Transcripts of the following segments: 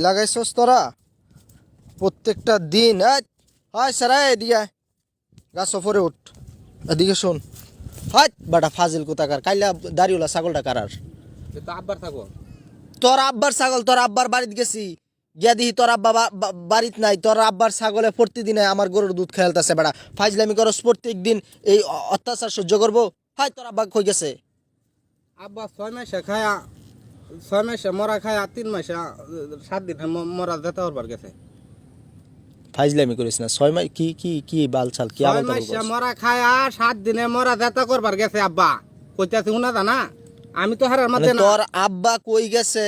লাগাইছস তোরা প্রত্যেকটা দিন। হয় সারাই এদিকে গাছ সফরে উঠ, এদিকে শোন। হয় বাটা ফাজিল কোথাকার, কাইলা দাড়িওলা ছাগলটা কারার? আব্বার থাকো তোর আব্বার ছাগল, তোর আব্বার বাড়িতে গেছি গিয়া দিহি তোর আব্বা বাড়িত নাই। তোর আব্বার ছাগলে প্রতিদিনে আমার গরুর দুধ খেলতেছে। বেড়া ফাইজলামি করস প্রত্যেক দিন, এই অত্যাচার সহ্য করবো? হয় তোর আব্বা কই গেছে? আব্বা 6 মাসে খায়া 6 মাসে মরা খায়া 3 মাসে 7 দিন মরা যেতে ওরবার গেছে। ফাইজলামি করিস না। 6 মাস কি কি কি বালছাল কি 6 আবল মাসে তাবল? মরা খায়া 7 দিনে মরা যেতে করবার গেছে আব্বা। কইতাছি উনা জানা আমি তো হারার মধ্যে না। তোর আব্বা কই গেছে?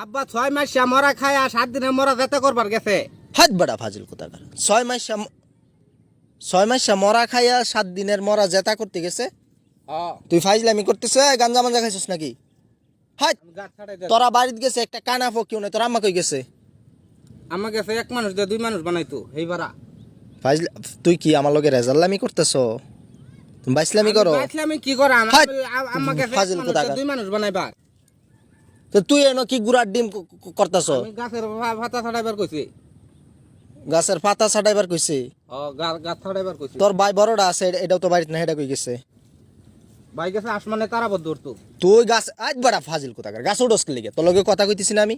আব্বা 6 মাসে মরা খায়া 7 দিনে মরা যেতে করবার গেছে। হাত বাড়া ফাজিল কোথাকার। 6 মাস মরা খাইয়া 7 দিনের মরা জেতা করতে গেছে। তুই ফাইজলামি করতেছ? গাঞ্জা মাঞ্জা খাইছিস নাকি? হাত গাছ ছাড়াই দে। তোরা বাড়িতে গেছে একটা কানা ফকিও না, তোর আম্মা কই গেছে? আমার গেছে এক মানুষ দিয়ে 2 মানুষ বানাইতো এইবারা। ফাইজলা তুই কি আমার লগে রেজাল্লামি করতেছ? তুমি বাইসলামি করো? আমি কি করাম? হাট! আমার গেছে ফাজিল কোথাকার। 2 মানুষ বানাইবার। তো তুই এনো কি গুড়ার ডিম করতেছ? আমি গাছের ভাতা ছাড়াইবার কইছি। গাছের পাতা ছাটাইবার কইছে? গাছ ছাড়াইবার কইছি। তোর ভাই বড়টা আছে, এটাও তো বাড়িতে না, এটা কই গেছে? ভাই গেছে আসমানে তারাবত ধরতো। তুই গাছ আজ বাড়া ফাজিল কোথাকার, গাছ উঠোস কি লিগে? তোর লগে কথা কইতেছি না আমি?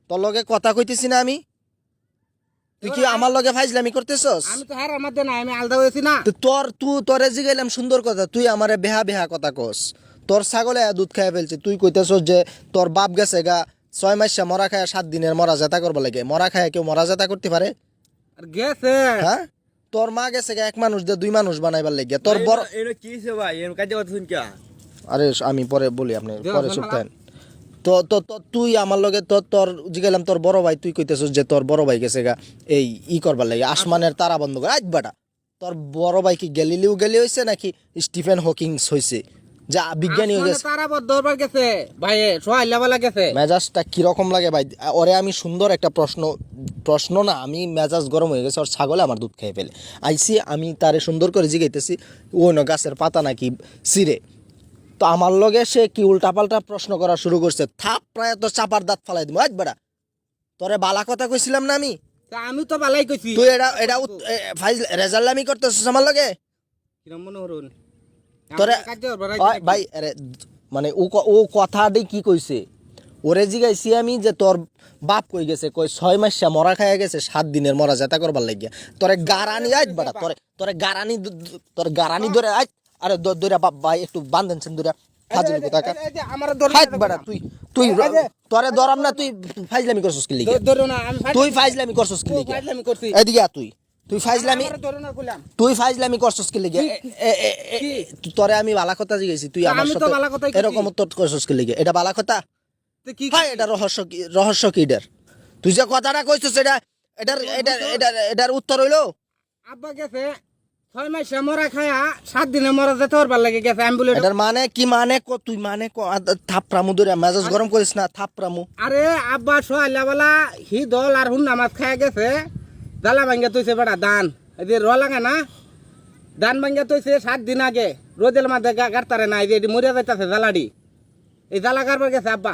তোর লগে কথা কইতেছি না আমি? তুই কি আমার লগে ফাইজলামি করতেছস? আমি তো হারার মধ্যে না, আমি আলাদা হয়েছি না। তো তোরে জিগাইলাম সুন্দর কথা, তুই আমারে বেহা বেহা কথা কস। তোর ছাগলে দুধ খাইয়া ফেলছে, তুই কইতেছস যে তোর বাপ গেছে গা 6 মাস মরা খায়া 7 দিনের মরা জেতা করবা লাগে। মরা খায়া কেউ মরা জেতা করতে পারে? আর গেছে হ্যাঁ, তোর মা গেছে গা 1 মানুষ দিয়ে 2 মানুষ বানাইবার লাগে। তোর বড় এনো কি হইছে ভাই? এনো কাজে কথা শুন কা? আরে আমি পরে বলি, আপনি পরে শুনতেন। তো তো তো তুই আমার লগে তোর জিগাইলাম তোর বড় ভাই, তুই কইতেছস যে তোর বড় ভাই গেছে গা এই করবার লাগে, আসমানের তারা বন্ধ করে। আজ বাটা তোর বড় ভাই কি গ্যালিলিও হইছে নাকি স্টিফেন হকিংস হইছে যা বিজ্ঞানী হয়ে গেছে? তারাবত ধরবার গেছে ভাই, সোহাই লেভেলা গেছে। মেজাজটা কিরকম লাগে ভাই? ওরে আমি সুন্দর একটা প্রশ্ন না, আমি মেজাজ গরম হয়ে গেছে। ওর ছাগলে আমার দুধ খেয়ে ফেলে আইসি, আমি তারে সুন্দর করে জিগাইতেছি ও না গাছের পাতা নাকি সিরে। তো আমার লগে সে কি উল্টাপাল্টা প্রশ্ন করা শুরু করছে। থাপ প্রায় তো চাপার দাঁত ফালাই দিব। আজ বেড়া তোরে বালা কথা কইছিলাম না আমি? আমি তো বালাই কইছি। তুই এটা ফাইজ রেজাল্লামি করতেছিস আমার লগে? কিরম মনে হরুন তোরে ভাই আরে মানে ও কথাটি কি কইছে? ওরে জিগাইছি আমি যে তোর বাপ কই গেছে, কই 6 মাস মরা খাইয়া গেছে 7 দিনের মরা জেতা করবার লাগিয়া। তোরে গারানি আজ বেড়া, তোরে গারানি ধরে আজ। আরে দইরা বাপ ভাই একটু বান্ধেনছেন দইরা ফাজিল কোথাকা। আমার হাত বেড়া তুই তুই তোরে ধরাম না, তুই ফাইজলামি করছস কি লিগে? ধরো না, আমি তুই ফাইজলামি করছস কি লিগে? ফাইজলামি করছি। এদিকে আ তুই ফাইজলামি ধরো না কইলাম। তুই ফাইজলামি করছস কি লিগে? তোরে আমি বালা কথা জিগাইছি, তুই আমার আমি তো সাথে বালা কথাই কইছি। এরকম উত্তর করছস কি লিগে? এটা বালা কথা? তো কি হ্যাঁ, এটা রহস্য কি এটার? তুই যে কথাটা কইছস এটার উত্তর হইলো? আব্বা গেছে 6 মাস মরা খায়া 7 দিনে মরা যেতে ওরবার লাগে গেছে। আমি বলে এটার মানে কি? মানে তুই মানে থাপড়ামু ধরে মেজাজ গরম করিস না, থাপড়ামু। আরে আব্বা সোহাই লেভেলা হি দল আর হুন নামাজ খায়া গেছে। জালা ভাঙ্গা তৈছে বেটা ধান, এই যে র লাগা না, ধান ভাঙ্গা তৈছে 7 দিন আগে। রোদেল মাঝে গাড়তারে না, এই যে মরিয়া যাইতাছে জালাডি, এই জালা কারবার গেছে আব্বা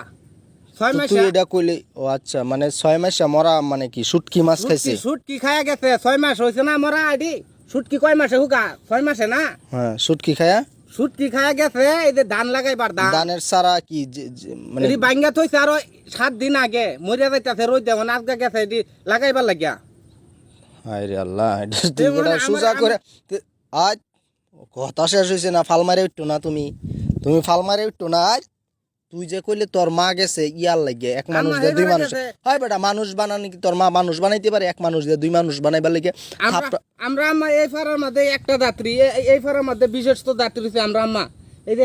6 মাস। তুই এটা কইলি? ও আচ্ছা, মানে 6 মাস মরা মানে কি শুটকি মাছ খাইছে? শুটকি খায়া গেছে 6 মাস হয়েছে না মরা। আইডি শুটকি কয় মাসে হুকা? 6 মাসে না, হ্যাঁ শুটকি খায়া। শুটকি খায়া গেছে। এই যে ধান লাগাইবার ধানের সারা কি মানে এটি ভাঙ্গা থইছে আরো 7 দিন আগে। মরিয়া যাইতাছে রোদ দেব না, আজকে গেছে এটি লাগাইবার লাগিয়া। হায় রে আল্লাহ, তুই গোটা সুজা করে আজ কথা শেষ হয়েছে না? ফাল মারে উঠতো না তুমি ফাল মারে উঠতো না আজ? তুই যে কইলে তোর মা গেছে ইয়ার লাগে 1 মানুষ দিয়ে 2 মানুষ হয় বেটা, মানুষ বানানি কি তোর মা মানুষ বানাইতে পারে? 1 মানুষ দিয়ে 2 মানুষ বানাইবার লাগে? আমরা আম্মা এই ফারার মধ্যে একটা যাত্রী, এই ফারার মধ্যে বিশেষ তো যাত্রী হচ্ছে আমরা আম্মা। এই যে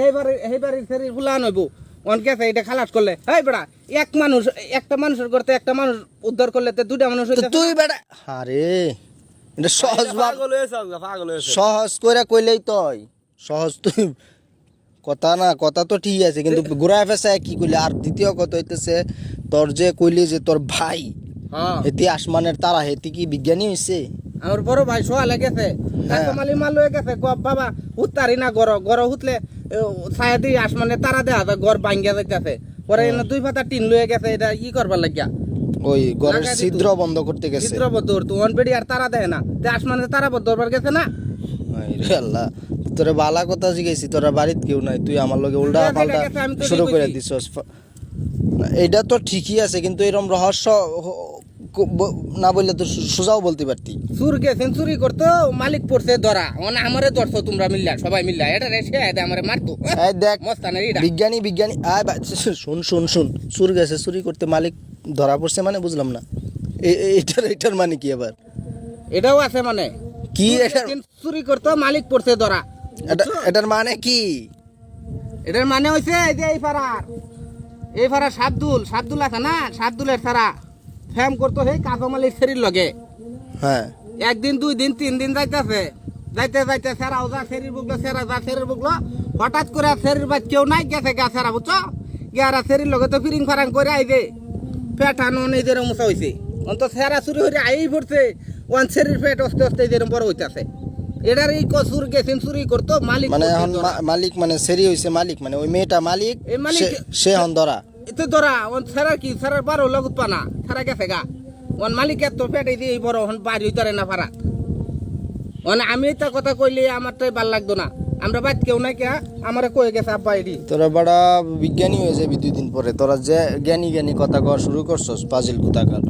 এইবারে ফেরি ফুলান হইব অন গেছে, এটা খালাস করলে এই বেড়া একটা মানুষের করতে একটা মানুষ উদ্ধার করলে তো 2টা মানুষ হইছে। তুই বেটা আরে এটা সহজ পাগল হয়েছে পাগল হয়েছে। সহজ করে কইলেই তই সহজ। তুই কথা তো ঠিক আছে, কিন্তু ঘুরায় ফেসায় কি কইলে? আর দ্বিতীয় কথা হইতেছে তোর যে কইলি যে তোর ভাই হ্যাঁ, হেতি আসমানের তারা, হেতি কি বিজ্ঞানী হইছে? আমার বড় ভাই সোয়ালে গেছে, কাঁচামালি মাল হয়ে গেছে। বাবা হুতারি না গড় হুতলে ছায়া দিয়ে আসমানে তারা দেয়া যায়, গড় ভাঙ্গিয়া যাইতেছে। পরে এনে 2 পাতা টিন লয়ে গেছে এটা কি করবার লাগিয়া ওই ঘরের লাগা দিত। ছিদ্র বন্ধ করতে গেছে চিত্রবদ্ধ তো অন বেড়ি আর তারা দেয় না তে আসমানে তারা বদ্ধ দরবার গেছে না রে আল্লাহ তোরে বালা কথা জিগাইছি তোরা বাড়িত কেউ নাই তুই আমার লগে উল্টা দেখা পাল্টা গেছে, আমি তো শুরু ঠিক করে কইছি। দিছস এইটা তো ঠিকই আছে কিন্তু এরকম রহস্য না বললে তো সোজাও বলতে পারতি চুর গেছেন চুরি করতো মালিক পড়ছে ধরা মানে আমারে ধরছো তোমরা মিল্লা সবাই মিল্লা এটা রেসে আমারে মারতো এই দেখ মস্তানের ইটা বিজ্ঞানী শুন শুন শুন চুর গেছে চুরি করতে মালিক ধরা পড়ছে মানে বুঝলাম না এটার মানে কি আবার এটাও আছে মানে কি চুর এটার গেছেন, চুরি করতো মালিক পড়ছে ধরা এটার মানে কি এটার মানে হইছে এই যে এই পাড়ার সাবদুল আছে না সাবদুলের ছাড়া ফ্যাম করতো সেই কাঁচামালির শরীর লগে হ্যাঁ 1 দিন 2 দিন 3 দিন যাইতেছে যাইতে সেরাও যা শরীর বুকলো সেরা যা শরীর বুকলো হঠাৎ করে শরীর বাদ কেউ নাই গেছে গা সেরা বুঝছো গিয়ারা শরীর লগে তো ফিরিং ফারাং করে আইবে পেটানো নিজের মুসা হইছে অন্ত সেরা চুরি হইরে আই পড়ছে ওয়ান শরীর পেট আস্তে আস্তে যেরকম বড় হইতাছে এটার এই কসুর গেছেন চুরি করতো মালিক মানে করছে এখন ধরা। মালিক মানে সেরি হইছে মালিক মানে ওই মেয়েটা মালিক এই মালিক- সে হন ধরা এতে ধরা ওন সেরা কি সেরার বারো লাগুত পানা সেরা গেছে গা ওন মালিকের তো পেটে দিয়ে এই বড় হন বাড়ি হইতারে না ফারা ওন আমি এটা কথা কইলে আমার তো ভাল লাগতো না আমরা বাইত কেউ নাই কে আমারে কয়ে গেছে আব্বা এডি তোরা বড় বিজ্ঞানী হয়ে যাবি 2 দিন পরে তোরা যে জ্ঞানী কথা কওয়া শুরু করছস পাজিল কুতাকার